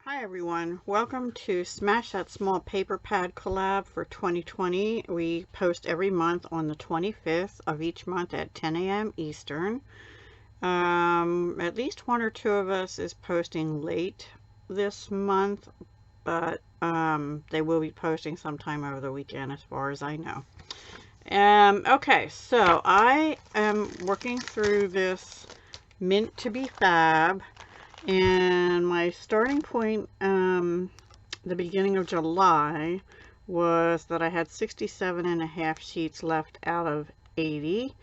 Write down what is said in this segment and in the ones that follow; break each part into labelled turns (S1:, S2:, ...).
S1: Hi everyone, welcome to Smash That Small Paper Pad collab for 2020. We post every month on the 25th of each month at 10 a.m. Eastern. At least one or two of us is posting late this month, but they will be posting sometime over the weekend as far as I know. Okay, so I am working through this Mint to be Fab. And my starting point, the beginning of July, was that I had 67.5 sheets left out of 80.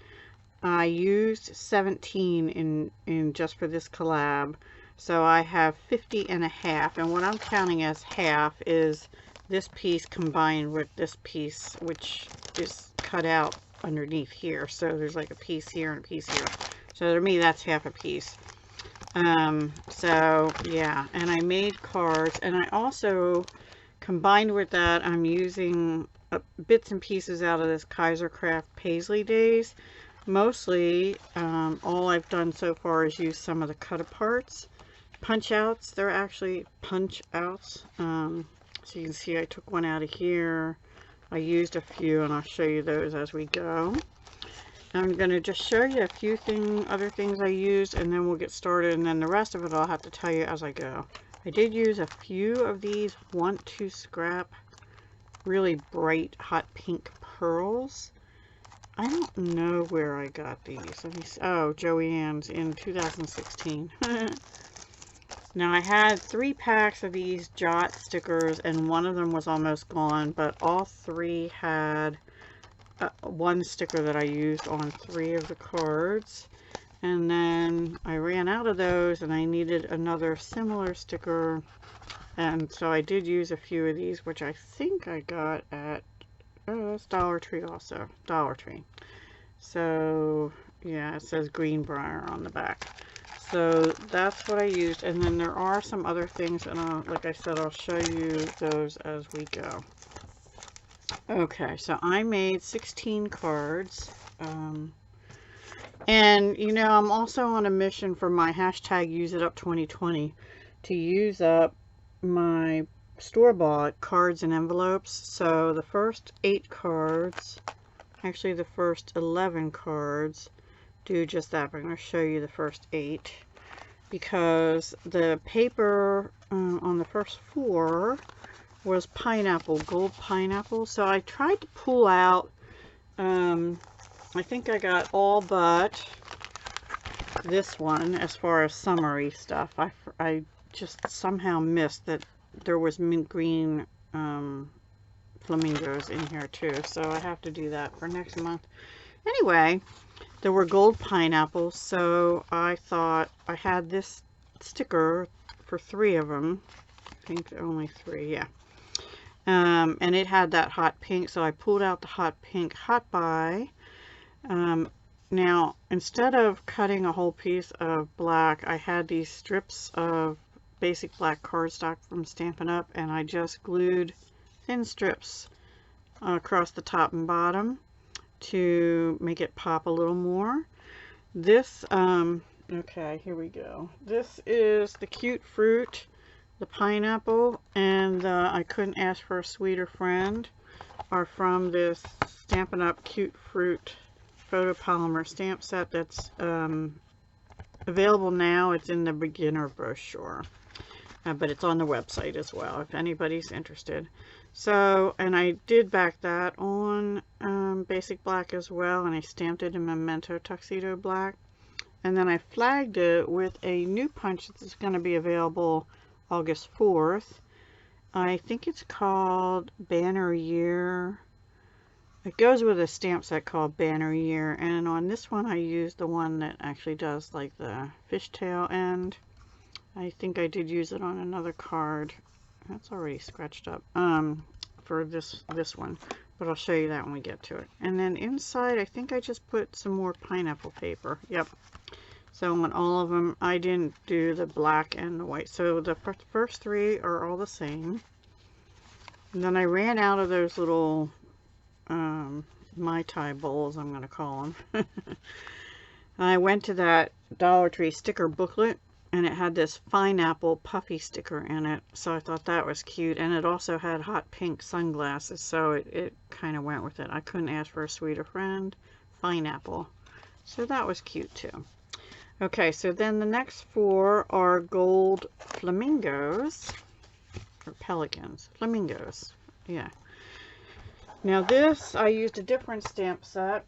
S1: I used 17 in just for this collab, so I have 50.5. And what I'm counting as half is this piece combined with this piece, which is cut out underneath here. So there's like a piece here and a piece here. So to me, that's half a piece. So yeah, and I made cards, and I also combined with that, I'm using bits and pieces out of this Kaisercraft Paisley Days. Mostly, all I've done so far is use some of the cut aparts, punch outs. They're actually punch outs. So you can see I took one out of here. I used a few, and I'll show you those as we go. I'm going to just show you a few other things I used, and then we'll get started, and then the rest of it I'll have to tell you as I go. I did use a few of these Want to Scrap really bright hot pink pearls. I don't know where I got these. Let me see. Oh, Joann's in 2016. Now I had 3 packs of these Jot stickers, and one of them was almost gone, but all 3 had one sticker that I used on 3 of the cards, and then I ran out of those and I needed another similar sticker, and so I did use a few of these, which I think I got at Dollar Tree, also Dollar Tree. So yeah, it says Greenbrier on the back. So that's what I used, and then there are some other things, and like I said, I'll show you those as we go. Okay, so I made 16 cards, and you know, I'm also on a mission for my hashtag #UseItUp2020 to use up my store-bought cards and envelopes. So the first 8 cards, actually the first 11 cards, do just that. But I'm going to show you the first 8 because the paper on the first 4 was pineapple, gold pineapple. So I tried to pull out, I think I got all but this one as far as summary stuff. I just somehow missed that there was mint green flamingos in here too, so I have to do that for next month. Anyway, there were gold pineapples, so I thought I had this sticker for 3 of them. I think only 3, yeah. And it had that hot pink, so I pulled out the hot pink hot buy. Now, instead of cutting a whole piece of black, I had these strips of basic black cardstock from Stampin' Up, and I just glued thin strips across the top and bottom to make it pop a little more. This, okay, here we go. This is the cute fruit, the pineapple, and I couldn't ask for a sweeter friend, are from this Stampin' Up Cute Fruit photopolymer stamp set that's available now. It's in the beginner brochure, but it's on the website as well if anybody's interested. So, and I did back that on basic black as well, and I stamped it in Memento Tuxedo Black, and then I flagged it with a new punch that's going to be available August 4th. I think it's called Banner Year. It goes with a stamp set called Banner Year, and on this one I used the one that actually does like the fishtail end. I think I did use it on another card. That's already scratched up for this one, but I'll show you that when we get to it. And then inside I think I just put some more pineapple paper. Yep. So on all of them, I didn't do the black and the white. So the first 3 are all the same. And then I ran out of those little Mai Tai bowls, I'm going to call them. I went to that Dollar Tree sticker booklet, and it had this pineapple puffy sticker in it, so I thought that was cute. And it also had hot pink sunglasses, so it kind of went with it. I couldn't ask for a sweeter friend. Pineapple. So that was cute too. Okay, so then the next 4 are gold flamingos, or pelicans. Flamingos, yeah. Now this, I used a different stamp set,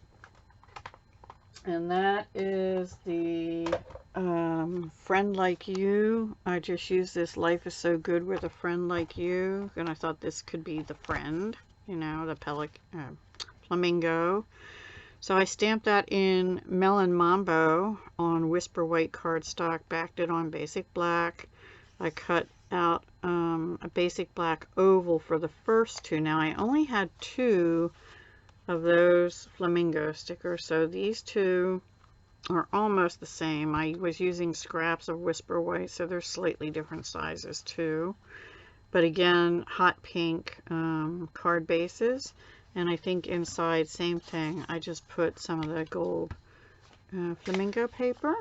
S1: and that is the Friend Like You. I just used this Life is So Good with a Friend Like You, and I thought this could be the friend, you know, the flamingo. So I stamped that in Melon Mambo on Whisper White cardstock, backed it on basic black. I cut out a basic black oval for the first 2. Now I only had 2 of those flamingo stickers, so these 2 are almost the same. I was using scraps of Whisper White, so they're slightly different sizes too. But again, hot pink card bases. And I think inside, same thing. I just put some of the gold flamingo paper.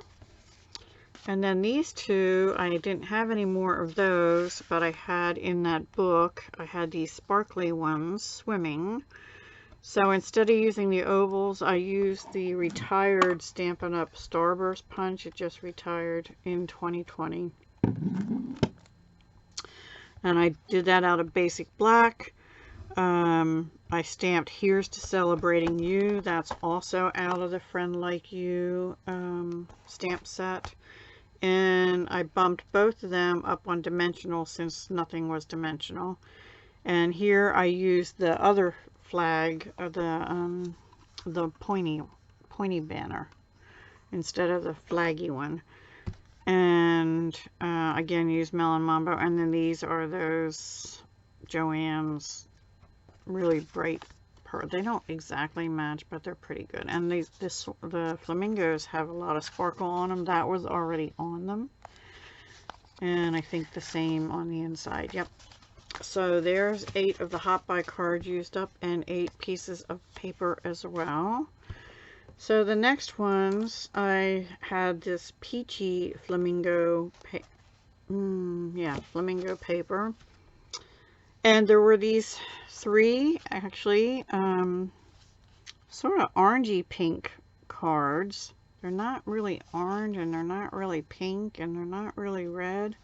S1: And then these 2, I didn't have any more of those, but I had in that book, I had these sparkly ones, swimming. So instead of using the ovals, I used the retired Stampin' Up! Starburst punch. It just retired in 2020. And I did that out of basic black. I stamped Here's to Celebrating You. That's also out of the Friend Like You stamp set. And I bumped both of them up on dimensional since nothing was dimensional. And here I used the other flag, the pointy banner instead of the flaggy one. And again, use Melon Mambo. And then these are those Joann's really bright pearl. They don't exactly match, but they're pretty good. And the flamingos have a lot of sparkle on them. That was already on them. And I think the same on the inside. Yep. So there's 8 of the Hot Buy cards used up, and 8 pieces of paper as well. So the next ones, I had this Peachy flamingo flamingo paper. And there were these 3 actually sort of orangey pink cards. They're not really orange, and they're not really pink, and they're not really red,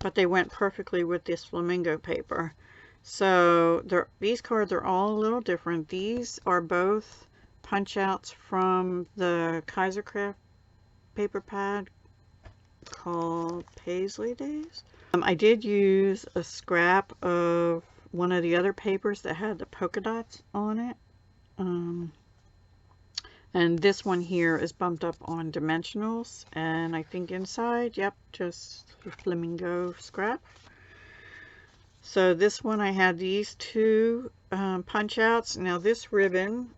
S1: but they went perfectly with this flamingo paper. So these cards are all a little different. These are both punch outs from the Kaisercraft paper pad called Paisley Days. I did use a scrap of one of the other papers that had the polka dots on it. And this one here is bumped up on dimensionals. And I think inside, yep, just the flamingo scrap. So this one I had these 2 punch outs. Now this ribbon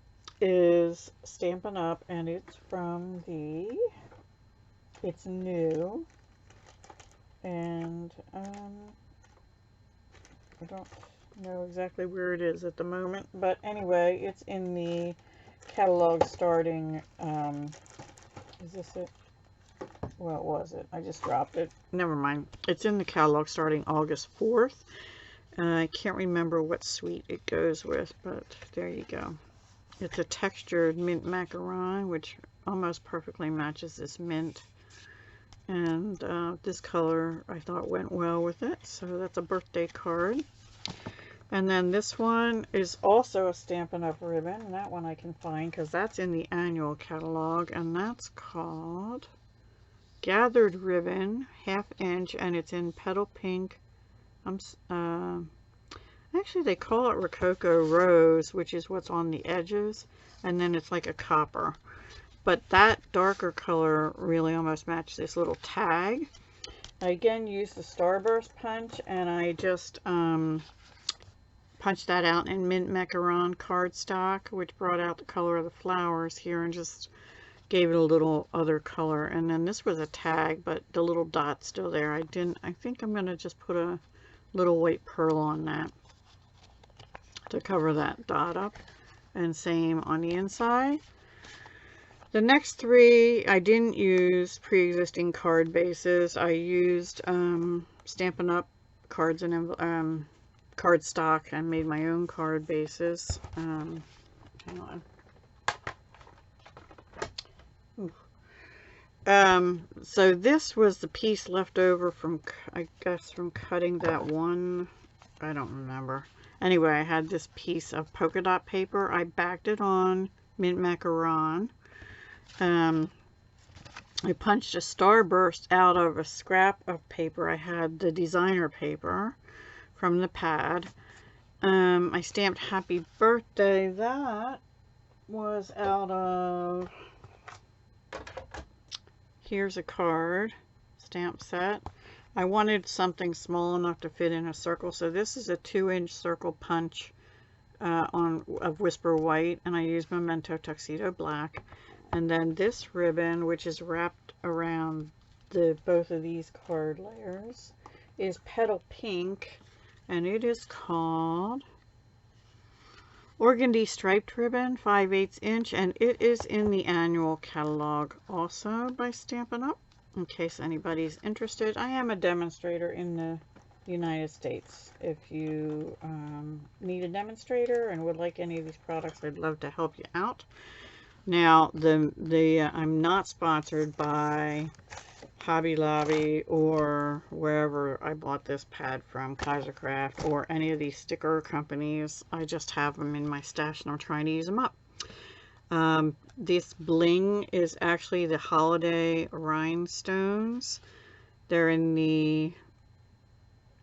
S1: is Stampin' Up! And it's from it's new. And I don't know exactly where it is at the moment, but anyway, it's in the catalog starting, is this it? Well, was it? I just dropped it. Never mind. It's in the catalog starting August 4th. I can't remember what suite it goes with, but there you go. It's a textured mint macaron, which almost perfectly matches this mint. And this color I thought went well with it, so that's a birthday card. And then this one is also a Stampin' Up! Ribbon, and that one I can find because that's in the annual catalog, and that's called Gathered Ribbon, 1/2 inch, and it's in petal pink. Actually they call it Rococo Rose, which is what's on the edges, and then it's like a copper. But that darker color really almost matches this little tag. I again used the Starburst punch, and I just punched that out in mint macaron cardstock, which brought out the color of the flowers here and just gave it a little other color. And then this was a tag, but the little dot's still there. I think I'm going to just put a little white pearl on that to cover that dot up. And same on the inside. The next three, I didn't use pre-existing card bases. I used Stampin' Up! Cards and card stock and made my own card bases. Hang on. So this was the piece left over from, I guess, from cutting that one. I don't remember. Anyway, I had this piece of polka dot paper. I backed it on mint macaron. I punched a starburst out of a scrap of paper. I had the designer paper from the pad. I stamped happy birthday. That was out of, here's a card stamp set. I wanted something small enough to fit in a circle, so this is a 2-inch circle punch of Whisper White, and I used Memento Tuxedo Black. And then this ribbon, which is wrapped around both of these card layers, is Petal Pink, and it is called Organdy Striped Ribbon, 5/8 inch, and it is in the annual catalog also by Stampin' Up! In case anybody's interested. I am a demonstrator in the United States. If you need a demonstrator and would like any of these products, I'd love to help you out. Now, I'm not sponsored by Hobby Lobby or wherever I bought this pad from, Kaisercraft, or any of these sticker companies. I just have them in my stash and I'm trying to use them up. This bling is actually the holiday rhinestones. They're in the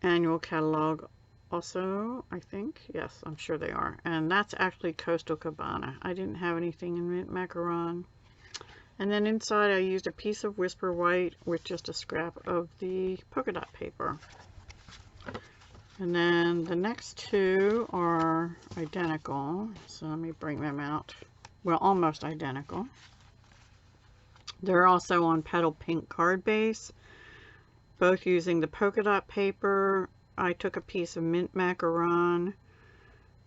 S1: annual catalog also, I think. Yes, I'm sure they are. And that's actually Coastal Cabana. I didn't have anything in mint macaron. And then inside I used a piece of Whisper White with just a scrap of the polka dot paper. And then the next two are identical. So let me bring them out. Well, almost identical. They're also on Petal Pink card base, both using the polka dot paper. I took a piece of mint macaron.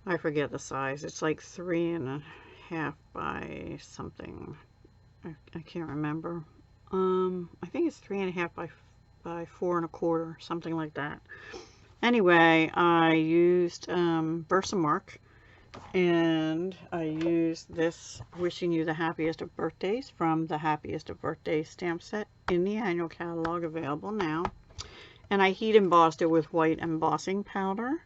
S1: I forget the size. It's like 3.5 by something. I can't remember. I think it's 3.5 by 4.25, something like that. Anyway, I used Versamark. And I used this Wishing You the Happiest of Birthdays from the Happiest of Birthdays stamp set in the annual catalog, available now. And I heat embossed it with white embossing powder.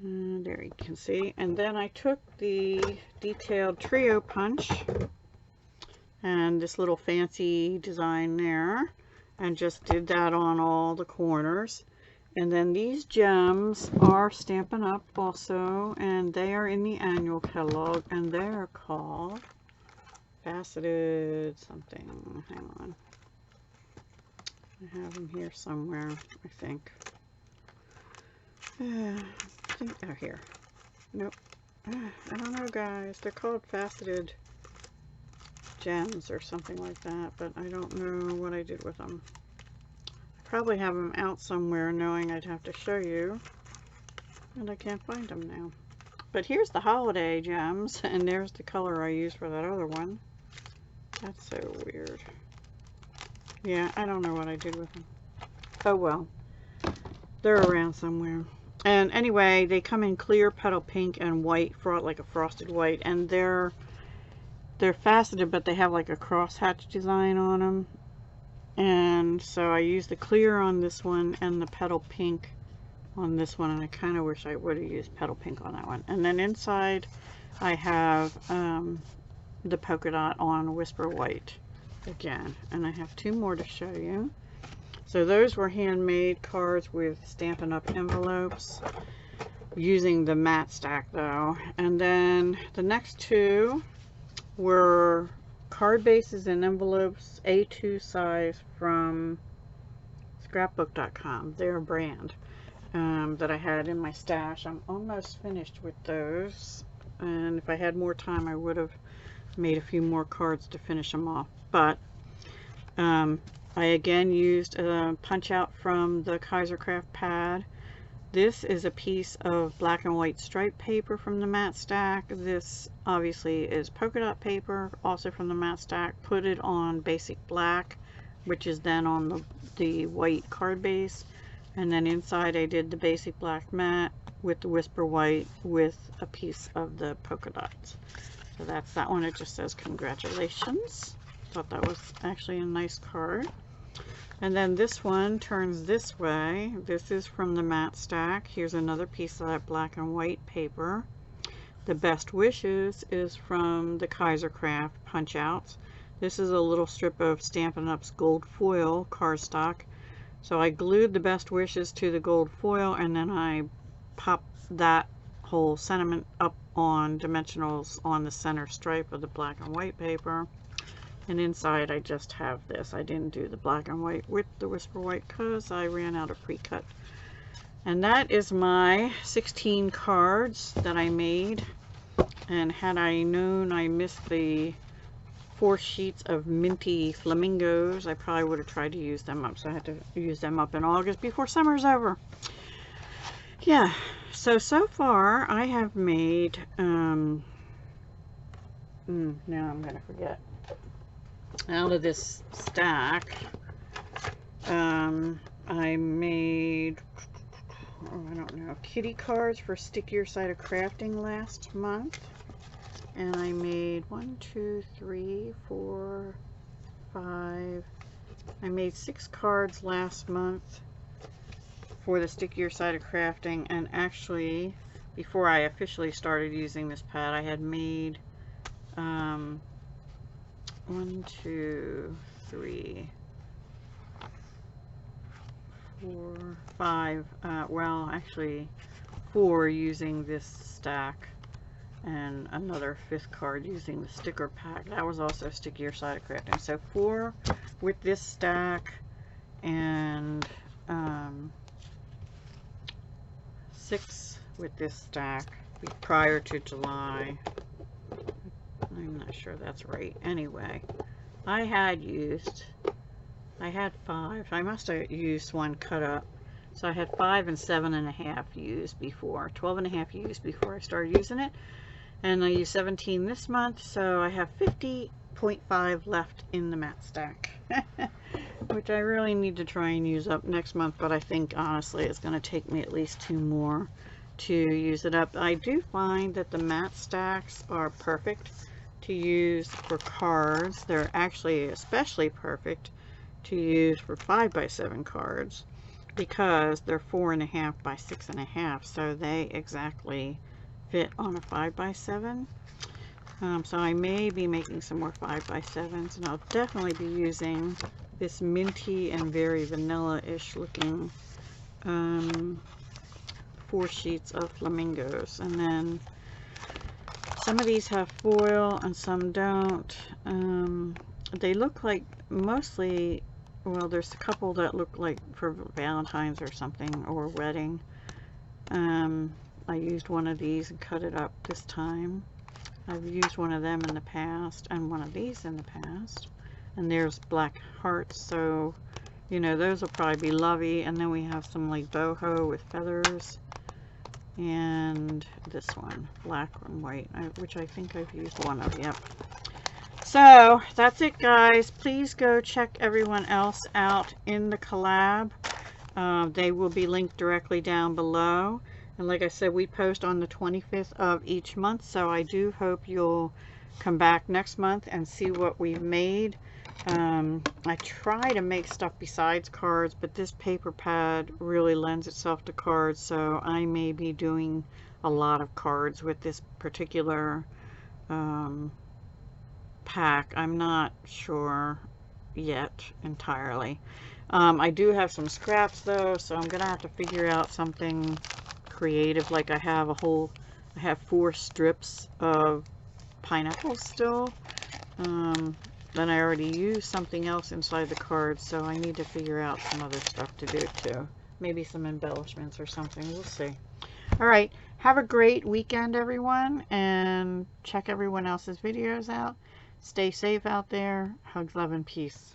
S1: There you can see. And then I took the detailed trio punch and this little fancy design there and just did that on all the corners. And then these gems are Stampin' Up! Also, and they are in the annual catalog, and they're called Faceted something. Hang on. I have them here somewhere, I think. Oh, here. Nope. I don't know, guys. They're called Faceted Gems or something like that, but I don't know what I did with them. Probably have them out somewhere, knowing I'd have to show you, and I can't find them now. But here's the holiday gems, and there's the color I used for that other one. That's so weird. Yeah, I don't know what I did with them. Oh well, they're around somewhere. And anyway, they come in clear petal pink and white, like a frosted white, and they're faceted, but they have like a crosshatch design on them. And so I used the clear on this one and the petal pink on this one, and I kind of wish I would have used petal pink on that one. And then inside I have the polka dot on Whisper White again, and I have two more to show you. So those were handmade cards with Stampin' Up! Envelopes, using the matte stack though. And then the next two were card bases and envelopes, A2 size, from scrapbook.com, their brand, that I had in my stash. I'm almost finished with those, and if I had more time I would have made a few more cards to finish them off. But I again used a punch out from the Kaisercraft pad. This is a piece of black and white striped paper from the mat stack. This obviously is polka dot paper, also from the mat stack. Put it on basic black, which is then on the white card base. And then inside I did the basic black mat with the whisper white with a piece of the polka dots. So that's that one. It just says congratulations. Thought that was actually a nice card. And then this one turns this way. This is from the mat stack. Here's another piece of that black and white paper. The best wishes is from the Kaisercraft punch outs. This is a little strip of Stampin' Up's gold foil cardstock. So I glued the best wishes to the gold foil, and then I popped that whole sentiment up on dimensionals on the center stripe of the black and white paper. And inside I just have this. I didn't do the black and white with the whisper white because I ran out of pre-cut. And that is my 16 cards that I made. And had I known I missed the 4 sheets of minty flamingos, I probably would have tried to use them up. So I had to use them up in August before summer's over. Yeah, so far I have made, now I'm going to forget. Out of this stack, I made, I don't know, kitty cards for Stick Your Side of Crafting last month. And I made 1, 2, 3, 4, 5. I made 6 cards last month for the Stick Your Side of Crafting. And actually, before I officially started using this pad, I had made 1, 2, 3, 4, 5. Well, actually 4 using this stack. And another 5th card using the sticker pack. That was also Stick Your Side of Crafting. So 4 with this stack, and 6 with this stack prior to July. I'm not sure that's right. Anyway, I had 5. I must have used one cut up. So I had 5 and 7.5 used before. 12.5 used before I started using it. And I used 17 this month, so I have 50.5 left in the mat stack. Which I really need to try and use up next month, but I think honestly it's going to take me at least 2 more to use it up. I do find that the mat stacks are perfect to use for cards. They're actually especially perfect to use for 5x7 cards because they're 4.5 by 6.5, so they exactly fit on a 5x7. So I may be making some more 5x7s, and I'll definitely be using this minty and very vanilla-ish looking 4 sheets of flamingos. And then some of these have foil and some don't. They look like mostly, well, there's a couple that look like for Valentine's or something, or wedding. I used one of these and cut it up this time. I've used one of them in the past and one of these in the past. And there's black hearts, so you know those will probably be lovey. And then we have some like boho with feathers, and this one black and white, which I think I've used one of. Yep. So that's it, guys. Please go check everyone else out in the collab. They will be linked directly down below. And like I said, we post on the 25th of each month, so I do hope you'll come back next month and see what we've made. I try to make stuff besides cards, but this paper pad really lends itself to cards, so I may be doing a lot of cards with this particular pack. I'm not sure yet entirely. I do have some scraps though, so I'm gonna have to figure out something creative. Like I have 4 strips of pineapples still. Then I already used something else inside the cards, so I need to figure out some other stuff to do too. Maybe some embellishments or something. We'll see. Alright, have a great weekend everyone, and check everyone else's videos out. Stay safe out there. Hugs, love, and peace.